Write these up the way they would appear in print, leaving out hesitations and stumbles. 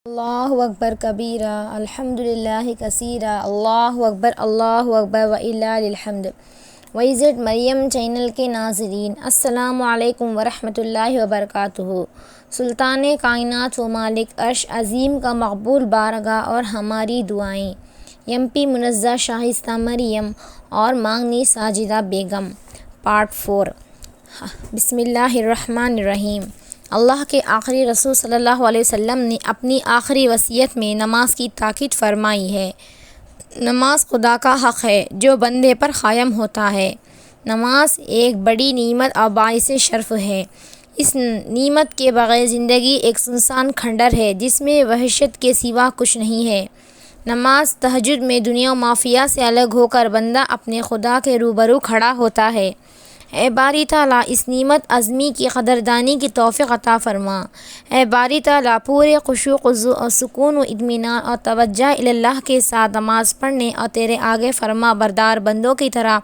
اللہ اکبر کبیرہ الحمدللہ کثیرہ اللہ اکبر وَلِلَّهِ الحمد۔ ویزٹ مریم چینل کے ناظرین، السلام علیکم ورحمۃ اللہ وبرکاتہ۔ سلطان کائنات و مالک عرش عظیم کا مقبول بارگاہ اور ہماری دعائیں۔ MP منزہ شائستہ مریم اور مانگنی ساجدہ بیگم، پارٹ 4۔ بسم اللہ الرحمن الرحیم۔ اللہ کے آخری رسول صلی اللہ علیہ وسلم نے اپنی آخری وصیت میں نماز کی تاکید فرمائی ہے۔ نماز خدا کا حق ہے جو بندے پر قائم ہوتا ہے۔ نماز ایک بڑی نعمت اور باعث شرف ہے۔ اس نعمت کے بغیر زندگی ایک سنسان کھنڈر ہے جس میں وحشت کے سوا کچھ نہیں ہے۔ نماز تہجد میں دنیا و مافیہ سے الگ ہو کر بندہ اپنے خدا کے روبرو کھڑا ہوتا ہے۔ اے باری تعالیٰ، اس نعمت عظمی کی قدردانی کی توفیق عطا فرما۔ اے باری تعالیٰ، پورے خشوع و سکون و اطمینان اور توجہ اللہ کے ساتھ نماز پڑھنے اور تیرے آگے فرما بردار بندوں کی طرح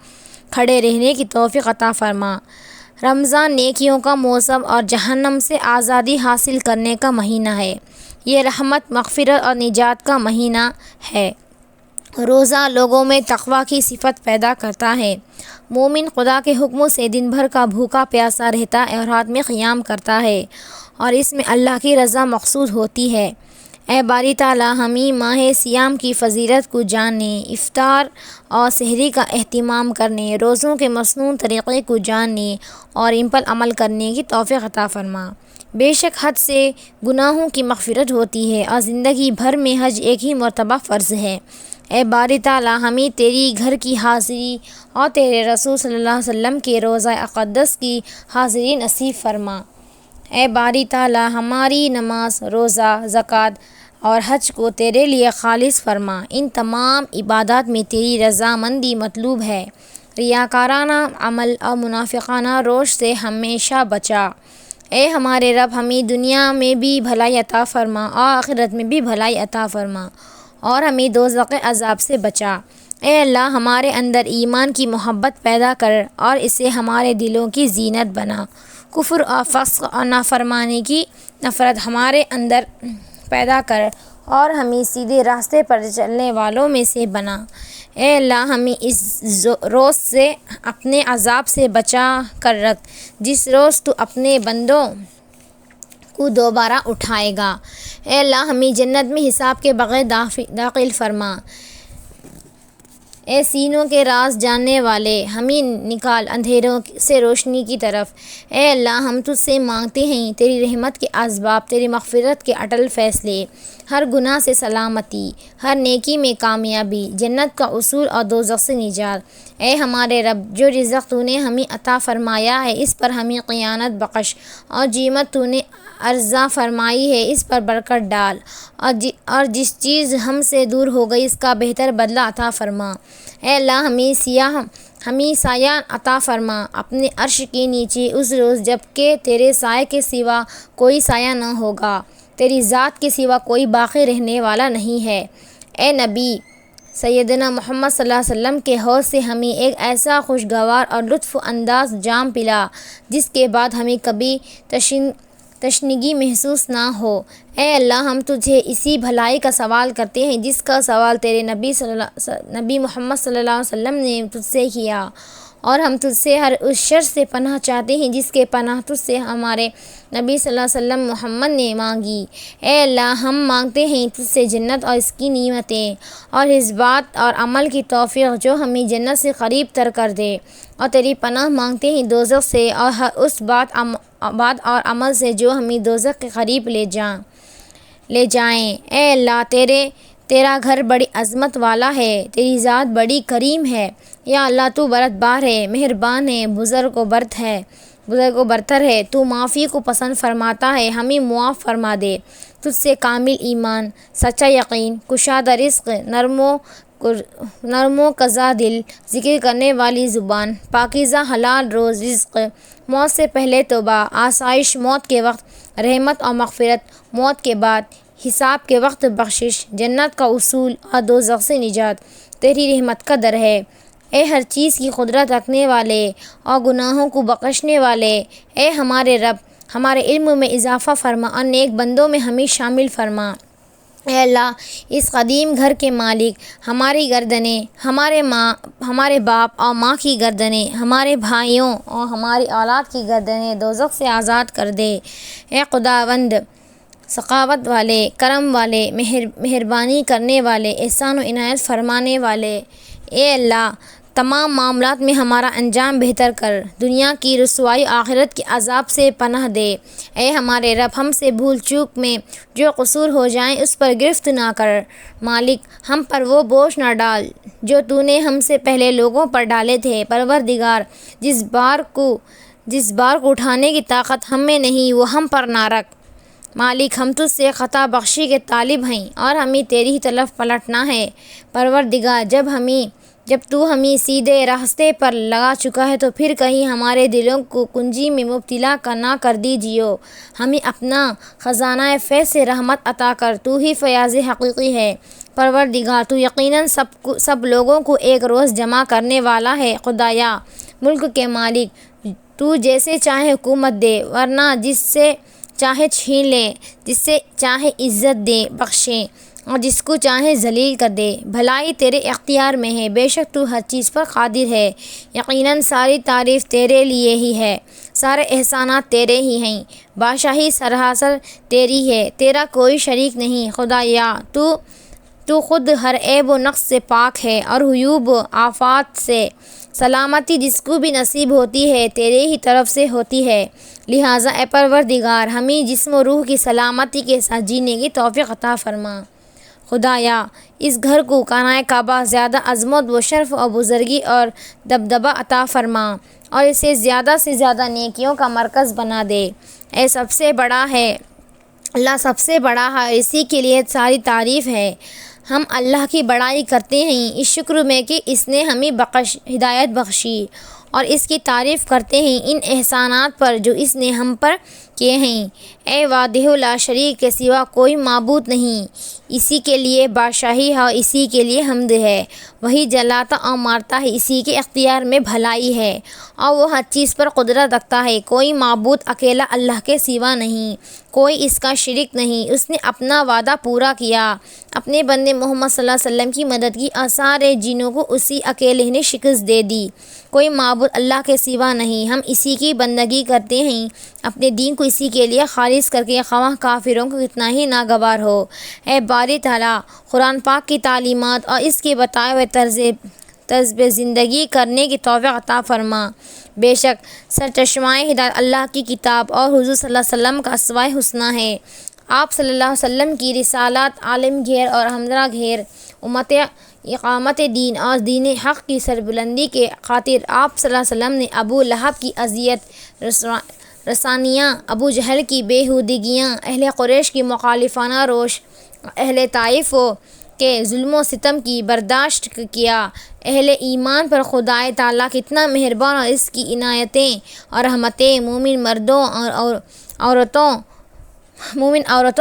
کھڑے رہنے کی توفیق عطا فرما۔ رمضان نیکیوں کا موسم اور جہنم سے آزادی حاصل کرنے کا مہینہ ہے۔ یہ رحمت، مغفرت اور نجات کا مہینہ ہے۔ روزہ لوگوں میں تقویٰ کی صفت پیدا کرتا ہے۔ مومن خدا کے حکموں سے دن بھر کا بھوکا پیاسا رہتا ہے اور رات میں قیام کرتا ہے اور اس میں اللہ کی رضا مقصود ہوتی ہے۔ اے باری تعالیٰ، ہمیں ماہ صیام کی فضیلت کو جاننے، افطار اور سحری کا اہتمام کرنے، روزوں کے مصنون طریقے کو جاننے اور ان پر عمل کرنے کی توفیق عطا فرما۔ بے شک حج سے گناہوں کی مغفرت ہوتی ہے اور زندگی بھر میں حج ایک ہی مرتبہ فرض ہے۔ اے باری تعالیٰ، ہمیں تیری گھر کی حاضری اور تیرے رسول صلی اللہ علیہ وسلم کے روضہ اقدس کی حاضری نصیب فرما۔ اے باری تعالیٰ، ہماری نماز، روزہ، زکوٰۃ اور حج کو تیرے لیے خالص فرما۔ ان تمام عبادات میں تیری رضامندی مطلوب ہے۔ ریاکارانہ عمل اور منافقانہ روش سے ہمیشہ بچا۔ اے ہمارے رب، ہمیں دنیا میں بھی بھلائی عطا فرما اور آخرت میں بھی بھلائی عطا فرما اور ہمیں دوزخ عذاب سے بچا۔ اے اللہ، ہمارے اندر ایمان کی محبت پیدا کر اور اسے ہمارے دلوں کی زینت بنا۔ کفر اور فسق اور نافرمانی کی نفرت ہمارے اندر پیدا کر اور ہمیں سیدھے راستے پر چلنے والوں میں سے بنا۔ اے اللہ، ہمیں اس روز سے اپنے عذاب سے بچا کر رکھ جس روز تو اپنے بندوں کو دوبارہ اٹھائے گا۔ اے اللہ، ہمیں جنت میں حساب کے بغیر داخل فرما۔ اے سینوں کے راز جاننے والے، ہمیں نکال اندھیروں سے روشنی کی طرف۔ اے اللہ، ہم تجھ سے مانگتے ہیں تیری رحمت کے اسباب، تیری مغفرت کے اٹل فیصلے، ہر گناہ سے سلامتی، ہر نیکی میں کامیابی، جنت کا حصول اور دوزخ سے نجات۔ اے ہمارے رب، جو رزق تو نے ہمیں عطا فرمایا ہے اس پر ہمیں قناعت بخش اور جیمت تو نے عرضہ فرمائی ہے اس پر برکت ڈال اور جس چیز ہم سے دور ہو گئی اس کا بہتر بدلہ عطا فرما۔ اے اللہ، ہمیں سایہ عطا فرما اپنے عرش کے نیچے اس روز جب کہ تیرے سائے کے سوا کوئی سایہ نہ ہوگا، تیری ذات کے سوا کوئی باقی رہنے والا نہیں ہے۔ اے نبی سیدنا محمد صلی اللہ علیہ وسلم کے حوض سے ہمیں ایک ایسا خوشگوار اور لطف انداز جام پلا جس کے بعد ہمیں کبھی تشنگی محسوس نہ ہو۔ اے اللہ، ہم تجھے اسی بھلائی کا سوال کرتے ہیں جس کا سوال تیرے نبی محمد صلی اللہ علیہ وسلم نے تجھ سے کیا، اور ہم تجھ سے ہر اس شر سے پناہ چاہتے ہیں جس کے پناہ تجھ سے ہمارے نبی صلی اللہ علیہ وسلم محمد نے مانگی۔ اے اللہ، ہم مانگتے ہیں تجھ سے جنت اور اس کی نعمتیں اور اس بات اور عمل کی توفیق جو ہمیں جنت سے قریب تر کر دے، اور تیری پناہ مانگتے ہیں دوزخ سے اور ہر اس بات اور عمل سے جو ہمیں دوزخ کے قریب لے جائیں۔ اے اللہ، تیرا گھر بڑی عظمت والا ہے، تیری ذات بڑی کریم ہے۔ یا اللہ، تو بردبار ہے، مہربان ہے، بزرگ و برتر ہے، تو معافی کو پسند فرماتا ہے، ہمیں معاف فرما دے۔ تجھ سے کامل ایمان، سچا یقین، کشادہ رزق، نرم و قضا دل، ذکر کرنے والی زبان، پاکیزہ حلال روز رزق، موت سے پہلے توبہ، آسائش موت کے وقت، رحمت اور مغفرت موت کے بعد، حساب کے وقت بخشش، جنت کا حصول اور دوزخ سے نجات تیری رحمت کا در ہے۔ اے ہر چیز کی قدرت رکھنے والے اور گناہوں کو بخشنے والے، اے ہمارے رب، ہمارے علم میں اضافہ فرما اور نیک بندوں میں ہمیں شامل فرما۔ اے اللہ اس قدیم گھر کے مالک، ہماری گردنیں، ہمارے باپ اور ماں کی گردنیں، ہمارے بھائیوں اور ہماری اولاد کی گردنیں دوزخ سے آزاد کر دے۔ اے خداوند سخاوت والے، کرم والے، مہربانی کرنے والے، احسان و عنایت فرمانے والے، اے اللہ تمام معاملات میں ہمارا انجام بہتر کر، دنیا کی رسوائی آخرت کے عذاب سے پناہ دے۔ اے ہمارے رب ہم سے بھول چوک میں جو قصور ہو جائیں اس پر گرفت نہ کر، مالک ہم پر وہ بوجھ نہ ڈال جو تو نے ہم سے پہلے لوگوں پر ڈالے تھے۔ پروردگار جس بار کو اٹھانے کی طاقت ہم میں نہیں وہ ہم پر نہ رکھ۔ مالک ہم تجھ سے خطا بخشی کے طالب ہیں اور ہمیں تیری ہی طرف پلٹنا ہے۔ پروردگار جب تو ہمیں سیدھے راستے پر لگا چکا ہے تو پھر کہیں ہمارے دلوں کو کنجی میں مبتلا نہ کر دیجیے۔ ہمیں اپنا خزانہ فیض سے رحمت عطا کر، تو ہی فیاض حقیقی ہے۔ پروردگار تو یقیناً سب لوگوں کو ایک روز جمع کرنے والا ہے۔ خدایا ملک کے مالک، تو جیسے چاہے حکومت دے ورنہ جس سے چاہے چھین لے، جس سے چاہے عزت دے بخشے اور جس کو چاہے ذلیل کر دے۔ بھلائی تیرے اختیار میں ہے، بے شک تو ہر چیز پر قادر ہے۔ یقیناً ساری تعریف تیرے لیے ہی ہے، سارے احسانات تیرے ہی ہیں، بادشاہی سراسر تیری ہے، تیرا کوئی شریک نہیں۔ خدایا تو خود ہر عیب و نقص سے پاک ہے اور عیوب و آفات سے سلامتی جس کو بھی نصیب ہوتی ہے تیرے ہی طرف سے ہوتی ہے۔ لہٰذا اے پروردگار ہمیں جسم و روح کی سلامتی کے ساتھ جینے کی توفیق عطا فرما۔ خدایا اس گھر کو خانہ کعبہ زیادہ عظمت و شرف اور بزرگی اور دبدبہ عطا فرما اور اسے زیادہ سے زیادہ نیکیوں کا مرکز بنا دے۔ اے سب سے بڑا ہے اللہ، سب سے بڑا ہے، اسی کے لیے ساری تعریف ہے۔ ہم اللہ کی بڑائی کرتے ہیں اس شکر میں کہ اس نے ہمیں ہدایت بخشی، اور اس کی تعریف کرتے ہیں ان احسانات پر جو اس نے ہم پر کیے ہیں۔ اے وحدہ لا شریک کے سوا کوئی معبود نہیں، اسی کے لیے بادشاہی ہے اور اسی کے لیے حمد ہے۔ وہی جلاتا اور مارتا ہے، اسی کے اختیار میں بھلائی ہے اور وہ ہر چیز پر قدرت رکھتا ہے۔ کوئی معبود اکیلا اللہ کے سوا نہیں، کوئی اس کا شریک نہیں۔ اس نے اپنا وعدہ پورا کیا، اپنے بندے محمد صلی اللہ علیہ وسلم کی مدد کی اور سارے جنوں کو اسی اکیلے نے شکست دے دی۔ کوئی معبود اللہ کے سوا نہیں، ہم اسی کی بندگی کرتے ہیں، اپنے دین کو اسی کے لیے خالص کر کے، خواہ کافروں کو کتنا ہی ناگوار ہو۔ اے باری تعالیٰ قرآن پاک کی تعلیمات اور اس کے بتائے ہوئے طرز زندگی کرنے کی توفیق عطا فرما۔ بے شک سرچشمہ ہدایت اللہ کی کتاب اور حضور صلی اللہ علیہ وسلم کا اسوہ حسنہ ہے۔ آپ صلی اللہ علیہ وسلم کی رسالت عالم گیر اور ہمراہ گیر امت اقامت دین اور دین حق کی سربلندی کے خاطر آپ صلی اللہ علیہ وسلم نے ابو لہب کی اذیت رسانیاں، ابو جہل کی بےہودگیاں، اہل قریش کی مخالفانہ روش، اہل طائف کے ظلم و ستم کی برداشت کیا۔ اہل ایمان پر خدائے تعالیٰ کتنا مہربان اور اس کی عنایتیں اور رحمتیں مومن مردوں اور عورتوں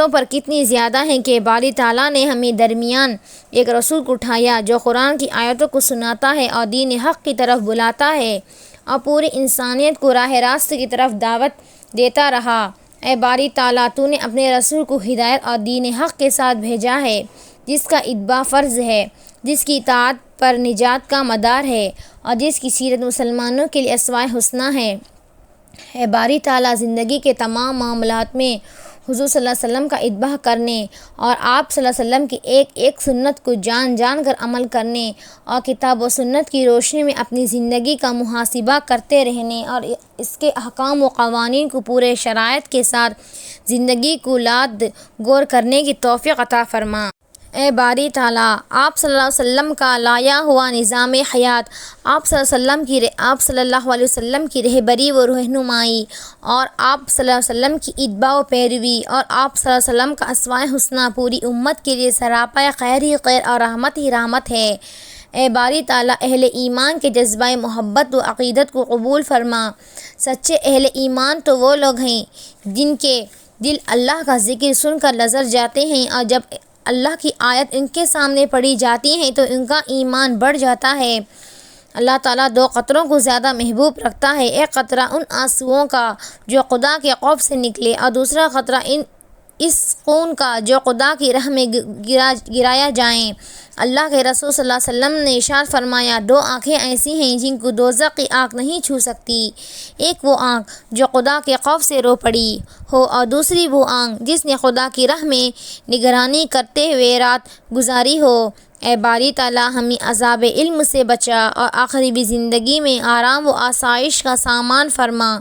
پر کتنی زیادہ ہیں کہ باری تعالیٰ نے ہمیں درمیان ایک رسول کو اٹھایا جو قرآن کی آیتوں کو سناتا ہے اور دین حق کی طرف بلاتا ہے اور پوری انسانیت کو راہ راست کی طرف دعوت دیتا رہا۔ اے باری تعالیٰ تو نے اپنے رسول کو ہدایت اور دین حق کے ساتھ بھیجا ہے جس کا اتباع فرض ہے، جس کی اطاعت پر نجات کا مدار ہے اور جس کی سیرت مسلمانوں کے لیے اسوہ حسنہ ہے۔ اے باری تعالیٰ زندگی کے تمام معاملات میں حضور صلی اللہ علیہ وسلم کا اتباع کرنے اور آپ صلی اللہ علیہ وسلم کی ایک ایک سنت کو جان کر عمل کرنے اور کتاب و سنت کی روشنی میں اپنی زندگی کا محاسبہ کرتے رہنے اور اس کے احکام و قوانین کو پورے شرائط کے ساتھ زندگی کو لاد غور کرنے کی توفیق عطا فرما۔ اے باری تعالیٰ آپ صلی اللہ علیہ وسلم کا لایا ہوا نظام حیات، آپ صلی اللہ علیہ وسلم کی رہبری و رہنمائی اور آپ صلی اللہ علیہ وسلم کی اتباع و پیروی اور آپ صلی اللہ علیہ وسلم کا اسوہ حسنہ پوری امت کے لیے سراپا خیر ہی خیر اور رحمت ہی رحمت ہے۔ اے باری تعالیٰ اہل ایمان کے جذبہ محبت و عقیدت کو قبول فرما۔ سچے اہل ایمان تو وہ لوگ ہیں جن کے دل اللہ کا ذکر سن کر لرز جاتے ہیں اور جب اللہ کی آیت ان کے سامنے پڑھی جاتی ہیں تو ان کا ایمان بڑھ جاتا ہے۔ اللہ تعالیٰ دو قطروں کو زیادہ محبوب رکھتا ہے، ایک قطرہ ان آنسوؤں کا جو خدا کے خوف سے نکلے اور دوسرا قطرہ اس خون کا جو خدا کی راہ میں گرایا جائیں۔ اللہ کے رسول صلی اللہ علیہ وسلم نے ارشاد فرمایا، 2 آنکھیں ایسی ہیں جن کو دوزخ کی آگ نہیں چھو سکتی، ایک وہ آنکھ جو خدا کے خوف سے رو پڑی ہو، اور دوسری وہ آنکھ جس نے خدا کی راہ میں نگرانی کرتے ہوئے رات گزاری ہو۔ اے باری تعالیٰ، ہمیں عذاب علم سے بچا اور آخری زندگی میں آرام و آسائش کا سامان فرما،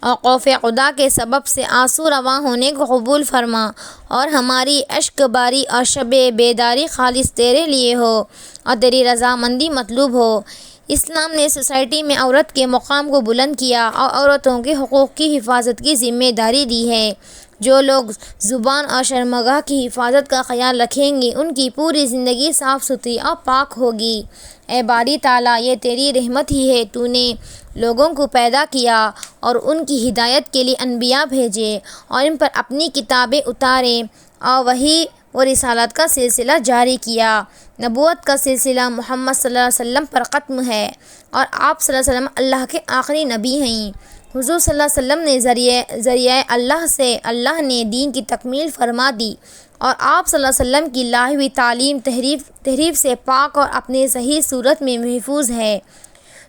اور خوف خدا کے سبب سے آنسو رواں ہونے کو قبول فرما، اور ہماری اشک باری اور شب بیداری خالص تیرے لیے ہو اور تیری رضامندی مطلوب ہو۔ اسلام نے سوسائٹی میں عورت کے مقام کو بلند کیا اور عورتوں کے حقوق کی حفاظت کی ذمہ داری دی ہے۔ جو لوگ زبان اور شرمگاہ کی حفاظت کا خیال رکھیں گے، ان کی پوری زندگی صاف ستھری اور پاک ہوگی۔ اے باری تعالیٰ، یہ تیری رحمت ہی ہے، تو نے لوگوں کو پیدا کیا اور ان کی ہدایت کے لیے انبیاء بھیجے اور ان پر اپنی کتابیں اتاریں اور وحی و رسالت کا سلسلہ جاری کیا۔ نبوت کا سلسلہ محمد صلی اللہ علیہ وسلم پر ختم ہے اور آپ صلی اللہ علیہ وسلم اللہ کے آخری نبی ہیں۔ حضور صلی اللہ علیہ وسلم نے ذریعہ اللہ سے اللہ نے دین کی تکمیل فرما دی، اور آپ صلی اللہ علیہ وسلم کی لائی ہوئی تعلیم تحریف سے پاک اور اپنے صحیح صورت میں محفوظ ہے۔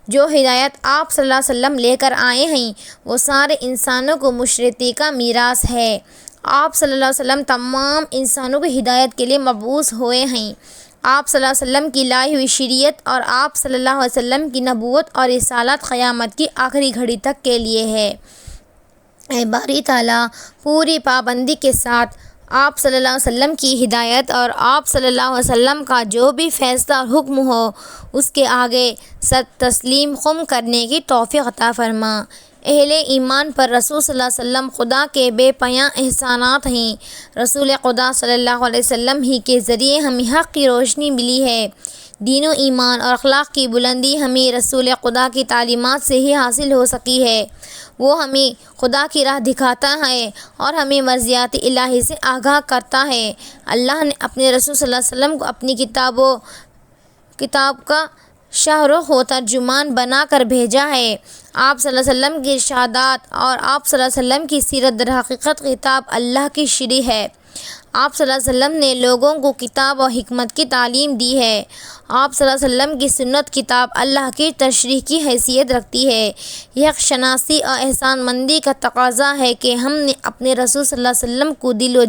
جو ہدایت آپ صلی اللہ علیہ وسلم لے کر آئے ہیں وہ سارے انسانوں کو مشرتی کا میراث ہے۔ آپ صلی اللہ علیہ وسلم تمام انسانوں کی ہدایت کے لیے مبعوث ہوئے ہیں۔ آپ صلی اللہ علیہ وسلم کی لائی ہوئی شریعت اور آپ صلی اللہ علیہ وسلم کی نبوت اور رسالت قیامت کی آخری گھڑی تک کے لیے ہے۔ اے باری تعالیٰ، پوری پابندی کے ساتھ آپ صلی اللہ علیہ وسلم کی ہدایت اور آپ صلی اللہ علیہ وسلم کا جو بھی فیصلہ اور حکم ہو اس کے آگے سر تسلیم خم کرنے کی توفیق عطا فرما۔ اہل ایمان پر رسول صلی اللہ علیہ وسلم خدا کے بے پایاں احسانات ہیں۔ رسول خدا صلی اللہ علیہ وسلم ہی کے ذریعے ہمیں حق کی روشنی ملی ہے۔ دین و ایمان اور اخلاق کی بلندی ہمیں رسول خدا کی تعلیمات سے ہی حاصل ہو سکی ہے۔ وہ ہمیں خدا کی راہ دکھاتا ہے اور ہمیں مرضیات الہی سے آگاہ کرتا ہے۔ اللہ نے اپنے رسول صلی اللہ علیہ وسلم کو اپنی کتاب کا شاہ رخ و ترجمان بنا کر بھیجا ہے۔ آپ صلی اللہ علیہ وسلم کی ارشادات اور آپ صلی اللہ علیہ وسلم کی سیرت در حقیقت کتاب اللہ کی شرح ہے۔ آپ صلی اللہ علیہ وسلم نے لوگوں کو کتاب و حکمت کی تعلیم دی ہے۔ آپ صلی اللہ علیہ وسلم کی سنت کتاب اللہ کی تشریح کی حیثیت رکھتی ہے۔ یہ حق شناسی اور احسان مندی کا تقاضا ہے کہ ہم نے اپنے رسول صلی اللہ علیہ وسلم کو دل و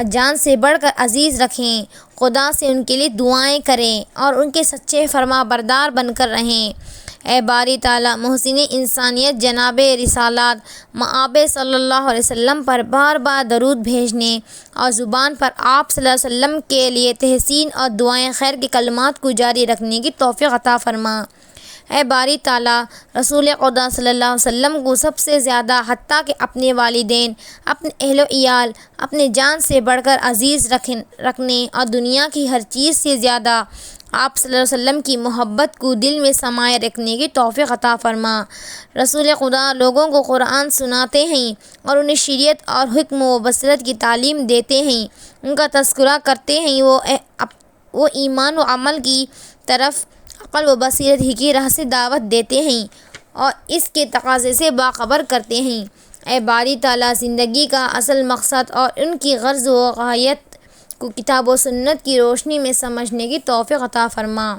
جان سے بڑھ کر عزیز رکھیں، خدا سے ان کے لیے دعائیں کریں اور ان کے سچے فرما بردار بن کر رہیں۔ اے باری تعالیٰ، محسن انسانیت جناب رسالات مآب صلی اللہ علیہ وسلم پر بار بار درود بھیجنے اور زبان پر آپ صلی اللہ علیہ وسلم کے لیے تحسین اور دعائیں خیر کے کلمات کو جاری رکھنے کی توفیق عطا فرما۔ اے باری تعالیٰ، رسول خدا صلی اللہ علیہ وسلم کو سب سے زیادہ، حتیٰ کہ اپنے والدین، اپنے اہل و عیال، اپنے جان سے بڑھ کر عزیز رکھنے اور دنیا کی ہر چیز سے زیادہ آپ صلی اللہ علیہ وسلم کی محبت کو دل میں سمائے رکھنے کی توفیق عطا فرما۔ رسول خدا لوگوں کو قرآن سناتے ہیں اور انہیں شریعت اور حکم و بصیرت کی تعلیم دیتے ہیں، ان کا تذکرہ کرتے ہیں، وہ ایمان و عمل کی طرف عقل و بصیرت ہی کی راہ سے دعوت دیتے ہیں اور اس کے تقاضے سے باخبر کرتے ہیں۔ اے باری تعالیٰ، زندگی کا اصل مقصد اور ان کی غرض و غایت کو کتاب و سنت کی روشنی میں سمجھنے کی توفیق عطا فرما۔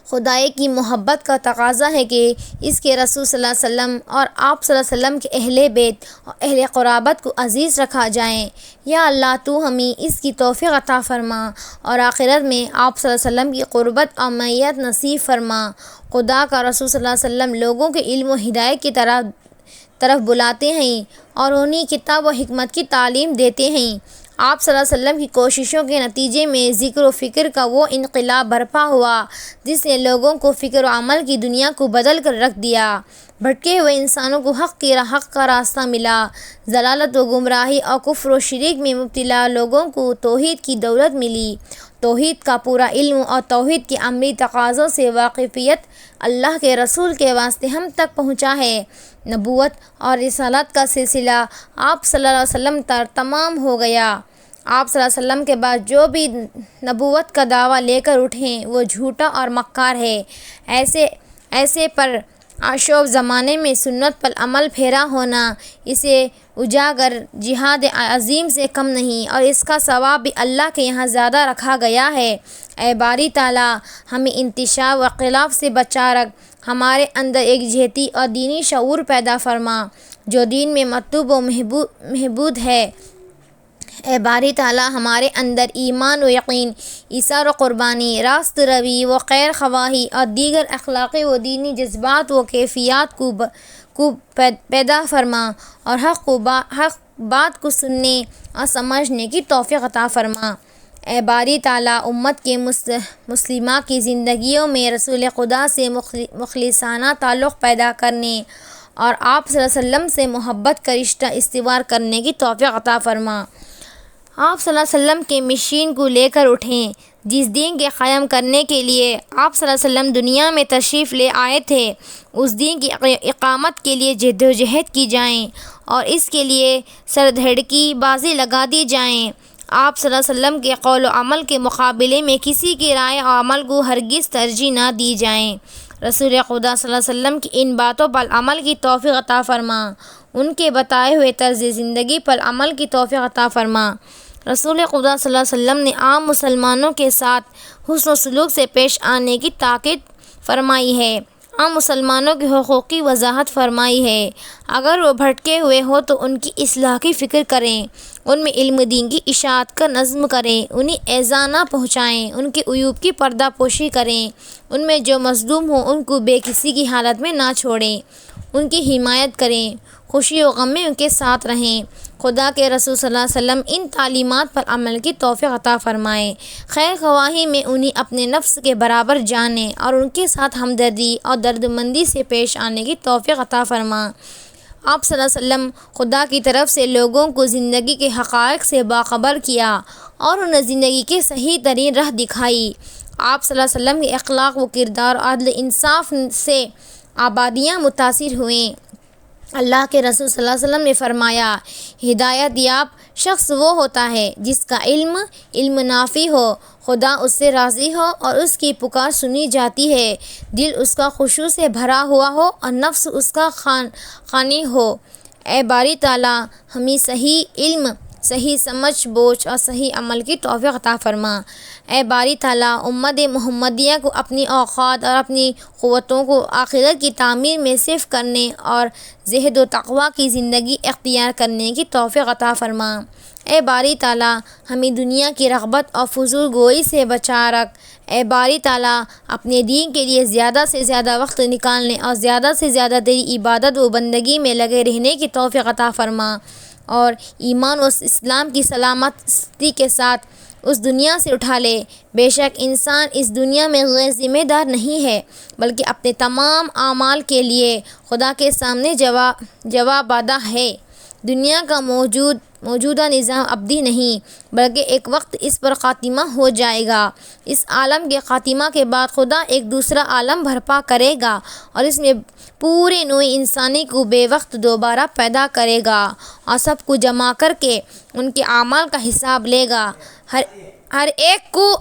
خدائے کی محبت کا تقاضا ہے کہ اس کے رسول صلی اللہ علیہ وسلم اور آپ صلی اللہ علیہ وسلم کے اہل بیت اور اہل قرابت کو عزیز رکھا جائے۔ یا اللہ، تو ہمیں اس کی توفیق عطا فرما اور آخرت میں آپ صلی اللہ علیہ وسلم کی قربت اور معیت نصیب فرما۔ خدا کا رسول صلی اللہ علیہ وسلم لوگوں کے علم و ہدایت کی طرف بلاتے ہیں اور انہیں کتاب و حکمت کی تعلیم دیتے ہیں۔ آپ صلی اللہ علیہ وسلم کی کوششوں کے نتیجے میں ذکر و فکر کا وہ انقلاب برپا ہوا جس نے لوگوں کو فکر و عمل کی دنیا کو بدل کر رکھ دیا۔ بھٹکے ہوئے انسانوں کو حق کا راستہ ملا، ضلالت و گمراہی اور کفر و شرک میں مبتلا لوگوں کو توحید کی دولت ملی۔ توحید کا پورا علم اور توحید کے عملی تقاضوں سے واقفیت اللہ کے رسول کے واسطے ہم تک پہنچا ہے۔ نبوت اور رسالت کا سلسلہ آپ صلی اللہ علیہ وسلم تک تمام ہو گیا۔ آپ صلی اللہ علیہ وسلم کے بعد جو بھی نبوت کا دعویٰ لے کر اٹھیں وہ جھوٹا اور مکار ہے۔ ایسے پر آشوب زمانے میں سنت پر عمل پھیرا ہونا اسے اجاگر جہاد عظیم سے کم نہیں، اور اس کا ثواب بھی اللہ کے یہاں زیادہ رکھا گیا ہے۔ اے باری تعالیٰ، ہمیں انتشار و اختلاف سے بچا رکھ، ہمارے اندر یکجہتی اور دینی شعور پیدا فرما جو دین میں مطلوب و محبوب ہے۔ اے باری تعالیٰ، ہمارے اندر ایمان و یقین، ایثار و قربانی، راست روی و خیر خواہی اور دیگر اخلاقی و دینی جذبات و کیفیات کو پیدا فرما، اور حق بات کو سننے اور سمجھنے کی توفیق عطا فرما۔ اے باری تعالیٰ، امت کے مسلمہ کی زندگیوں میں رسول خدا سے مخلصانہ تعلق پیدا کرنے اور آپ صلی اللہ علیہ وسلم سے محبت کا رشتہ استوار کرنے کی توفیق عطا فرما۔ آپ صلی اللہ علیہ وسلم کے مشین کو لے کر اٹھیں، جس دین کے قائم کرنے کے لیے آپ صلی اللہ علیہ وسلم دنیا میں تشریف لے آئے تھے، اس دین کی اقامت کے لیے جد و جہد کی جائیں اور اس کے لیے سردھڑکی بازی لگا دی جائیں۔ آپ صلی اللہ علیہ وسلم کے قول و عمل کے مقابلے میں کسی کی رائے اور عمل کو ہرگز ترجیح نہ دی جائیں۔ رسول خدا صلی اللہ علیہ وسلم کی ان باتوں پر عمل کی توفیق عطا فرما، ان کے بتائے ہوئے طرز زندگی پر عمل کی توفیق عطا فرما۔ رسول خدا صلی اللہ علیہ وسلم نے عام مسلمانوں کے ساتھ حسن و سلوک سے پیش آنے کی تاکید فرمائی ہے، عام مسلمانوں کے حقوق کی وضاحت فرمائی ہے۔ اگر وہ بھٹکے ہوئے ہوں تو ان کی اصلاح کی فکر کریں، ان میں علم دین کی اشاعت کا نظم کریں، انہیں ایذا نہ پہنچائیں، ان کے عیوب کی پردہ پوشی کریں، ان میں جو مظلوم ہوں ان کو بے کسی کی حالت میں نہ چھوڑیں، ان کی حمایت کریں، خوشی و غم میں ان کے ساتھ رہیں۔ خدا کے رسول صلی اللہ علیہ وسلم ان تعلیمات پر عمل کی توفیق عطا فرمائیں۔ خیر خواہی میں انہیں اپنے نفس کے برابر جانیں اور ان کے ساتھ ہمدردی اور دردمندی سے پیش آنے کی توفیق عطا فرما۔ آپ صلی اللہ علیہ وسلم خدا کی طرف سے لوگوں کو زندگی کے حقائق سے باخبر کیا اور انہیں زندگی کی صحیح ترین راہ دکھائی۔ آپ صلی اللہ علیہ وسلم کے اخلاق و کردار اور عدل انصاف سے آبادیاں متاثر ہوئیں۔ اللہ کے رسول صلی اللہ علیہ وسلم نے فرمایا، ہدایت یاب شخص وہ ہوتا ہے جس کا علم نافع ہو، خدا اس سے راضی ہو اور اس کی پکار سنی جاتی ہے، دل اس کا خشوع سے بھرا ہوا ہو اور نفس اس کا خانی ہو۔ اے باری تعالیٰ، ہمیں صحیح علم، صحیح سمجھ بوجھ اور صحیح عمل کی توفیق عطا فرما۔ اے باری تعالیٰ، امت محمدیہ کو اپنی اوقات اور اپنی قوتوں کو آخرت کی تعمیر میں صرف کرنے اور زہد و تقویٰ کی زندگی اختیار کرنے کی توفیق عطا فرما۔ اے باری تعالیٰ، ہمیں دنیا کی رغبت اور فضول گوئی سے بچا رکھ۔ اے باری تعالیٰ، اپنے دین کے لیے زیادہ سے زیادہ وقت نکالنے اور زیادہ سے زیادہ تیری عبادت و بندگی میں لگے رہنے کی توفیق عطا فرما، اور ایمان و اسلام کی سلامتی کے ساتھ اس دنیا سے اٹھا لے۔ بے شک انسان اس دنیا میں غیر ذمہ دار نہیں ہے، بلکہ اپنے تمام اعمال کے لیے خدا کے سامنے جواب دہ ہے۔ دنیا کا موجودہ نظام ابدی نہیں، بلکہ ایک وقت اس پر خاتمہ ہو جائے گا۔ اس عالم کے خاتمہ کے بعد خدا ایک دوسرا عالم برپا کرے گا اور اس میں پورے نوع انسانی کو بے وقت دوبارہ پیدا کرے گا اور سب کو جمع کر کے ان کے اعمال کا حساب لے گا، ہر ایک کو۔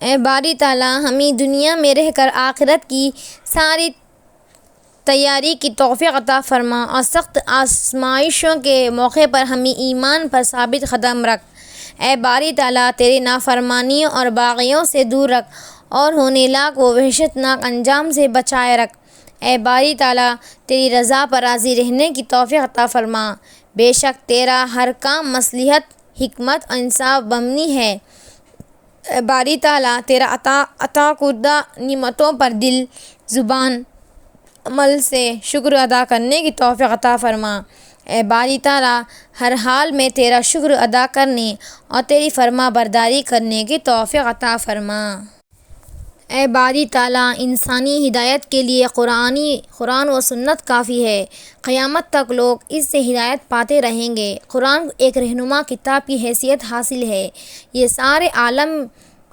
اے باری تعالیٰ، ہمیں دنیا میں رہ کر آخرت کی ساری تیاری کی توفیق عطا فرما اور سخت آزمائشوں کے موقع پر ہمیں ایمان پر ثابت قدم رکھ۔ اے باری تعالیٰ، تیری نافرمانیوں اور باغیوں سے دور رکھ اور ہونہلاک و وحشتناک انجام سے بچائے رکھ۔ اے باری تعالیٰ، تیری رضا پر راضی رہنے کی توفیق عطا فرما۔ بے شک تیرا ہر کام مصلحت، حکمت اور انصاف مبنی ہے۔ اے باری تعالیٰ، تیرا عطا کردہ نعمتوں پر دل، زبان، عمل سے شکر ادا کرنے کی توفیق عطا فرما۔ اے باری تعالیٰ، ہر حال میں تیرا شکر ادا کرنے اور تیری فرما برداری کرنے کی توفیق عطا فرما۔ اے باری تعالیٰ، انسانی ہدایت کے لیے قرآن و سنت کافی ہے، قیامت تک لوگ اس سے ہدایت پاتے رہیں گے۔ قرآن ایک رہنما کتاب کی حیثیت حاصل ہے، یہ سارے عالم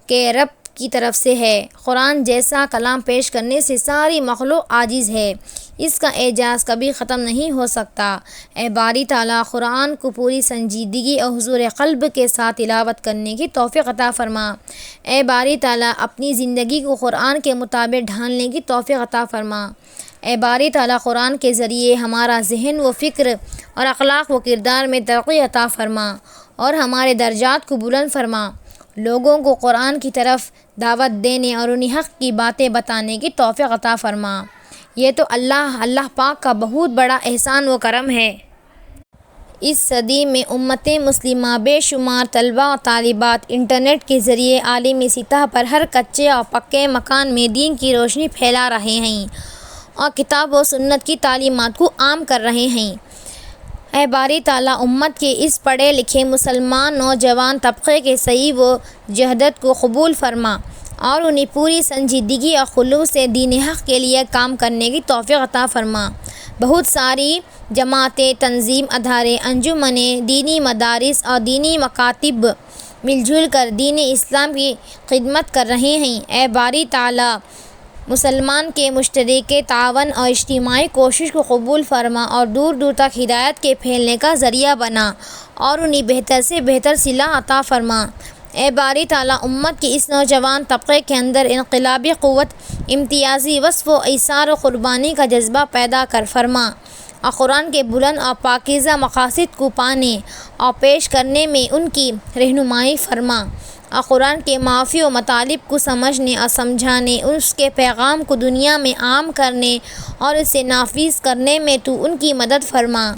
کے رب کی طرف سے ہے۔ قرآن جیسا کلام پیش کرنے سے ساری مخلوق عاجز ہے، اس کا اعجاز کبھی ختم نہیں ہو سکتا۔ اے باری تعالیٰ، قرآن کو پوری سنجیدگی اور حضور قلب کے ساتھ تلاوت کرنے کی توفیق عطا فرما۔ اے باری تعالیٰ، اپنی زندگی کو قرآن کے مطابق ڈھالنے کی توفیق عطا فرما۔ اے باری تعالیٰ قرآن کے ذریعے ہمارا ذہن و فکر اور اخلاق و کردار میں ترقی عطا فرما اور ہمارے درجات کو بلند فرما۔ لوگوں کو قرآن کی طرف دعوت دینے اور انہیں حق کی باتیں بتانے کی توفیق عطا فرما۔ یہ تو اللہ پاک کا بہت بڑا احسان و کرم ہے۔ اس صدی میں امت مسلمہ بے شمار طلباء و طالبات انٹرنیٹ کے ذریعے عالمی سطح پر ہر کچے اور پکے مکان میں دین کی روشنی پھیلا رہے ہیں اور کتاب و سنت کی تعلیمات کو عام کر رہے ہیں۔ اے باری تعالیٰ امت کے اس پڑھے لکھے مسلمان نوجوان طبقے کے صحیح و جہد کو قبول فرما اور انہیں پوری سنجیدگی اور خلوص سے دین حق کے لیے کام کرنے کی توفیق عطا فرما۔ بہت ساری جماعتیں، تنظیم، ادارے، انجمنیں، دینی مدارس اور دینی مکاتب مل جل کر دین اسلام کی خدمت کر رہے ہیں۔ اے باری تعالیٰ مسلمان کے مشترکہ تعاون اور اجتماعی کوشش کو قبول فرما اور دور دور تک ہدایت کے پھیلنے کا ذریعہ بنا اور انہیں بہتر سے بہتر صلاح عطا فرما۔ اے باری تعالیٰ امت کی اس نوجوان طبقے کے اندر انقلابی قوت، امتیازی وصف و ایثار و قربانی کا جذبہ پیدا کر فرما اور قرآن کے بلند اور پاکیزہ مقاصد کو پانے اور پیش کرنے میں ان کی رہنمائی فرما اور قرآن کے معافی و مطالب کو سمجھنے اور سمجھانے، اس کے پیغام کو دنیا میں عام کرنے اور اسے نافذ کرنے میں تو ان کی مدد فرما۔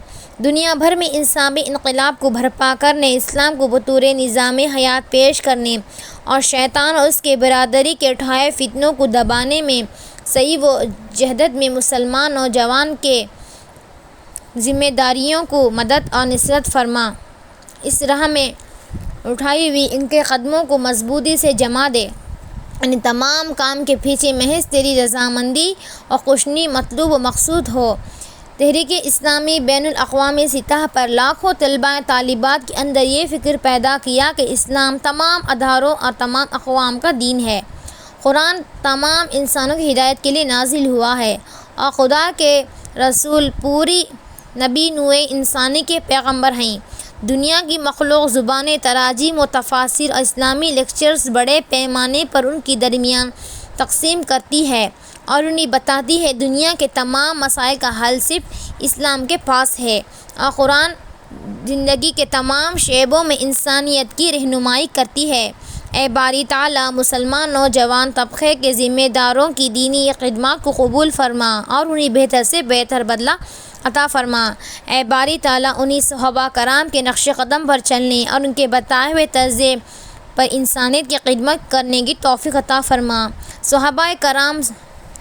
دنیا بھر میں انسانی انقلاب کو برپا کرنے، اسلام کو بطور نظام حیات پیش کرنے اور شیطان اور اس کے برادری کے اٹھائے فتنوں کو دبانے میں صحیح و جہد میں مسلمان نوجوان کے ذمہ داریوں کو مدد اور نصرت فرما۔ اس راہ میں اٹھائی ہوئی ان کے قدموں کو مضبوطی سے جما دے۔ ان تمام کام کے پیچھے محض تیری رضامندی اور خوشنودی مطلوب و مقصود ہو۔ تحریک اسلامی بین الاقوامی سطح پر لاکھوں طلباء طالبات کے اندر یہ فکر پیدا کیا کہ اسلام تمام اداروں اور تمام اقوام کا دین ہے۔ قرآن تمام انسانوں کی ہدایت کے لیے نازل ہوا ہے اور خدا کے رسول پوری نبی نوع انسانی کے پیغمبر ہیں۔ دنیا کی مخلوق زبانیں، تراجم و تفاسیر اور اسلامی لیکچرز بڑے پیمانے پر ان کے درمیان تقسیم کرتی ہے اور انہیں بتاتی ہے دنیا کے تمام مسائل کا حل صرف اسلام کے پاس ہے اور قرآن زندگی کے تمام شعبوں میں انسانیت کی رہنمائی کرتی ہے۔ اے باری تعالیٰ مسلمان نوجوان طبقے کے ذمہ داروں کی دینی خدمات کو قبول فرما اور انہیں بہتر سے بہتر بدلہ عطا فرما۔ اے باری تعالیٰ انہیں صحابہ کرام کے نقش قدم پر چلنے اور ان کے بتائے ہوئے طرز پر انسانیت کی خدمت کرنے کی توفیق عطا فرما۔ صحابہ کرام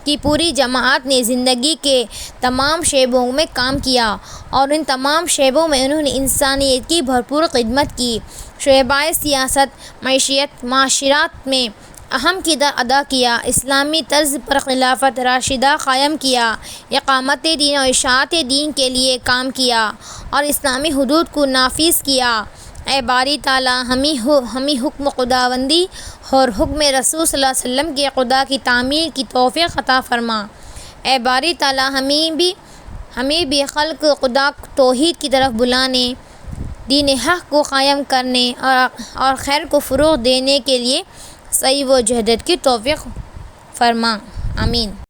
کی پوری جماعت نے زندگی کے تمام شعبوں میں کام کیا اور ان تمام شعبوں میں انہوں نے انسانیت کی بھرپور خدمت کی۔ شعبۂ سیاست، معیشت، معاشرات میں اہم کردار ادا کیا، اسلامی طرز پر خلافت راشدہ قائم کیا، اقامت دین اور اشاعت دین کے لیے کام کیا اور اسلامی حدود کو نافذ کیا۔ اے باری تعالیٰ ہمیں حکم خداوندی اور حکم رسول صلی اللہ علیہ وسلم کے خدا کی تعمیل کی توفیق عطا فرما۔ اے باری تعالیٰ ہمیں بھی خلق خدا توحید کی طرف بلانے، دین حق کو قائم کرنے اور خیر کو فروغ دینے کے لیے صحیح و جہد کی توفیق فرما۔ آمین۔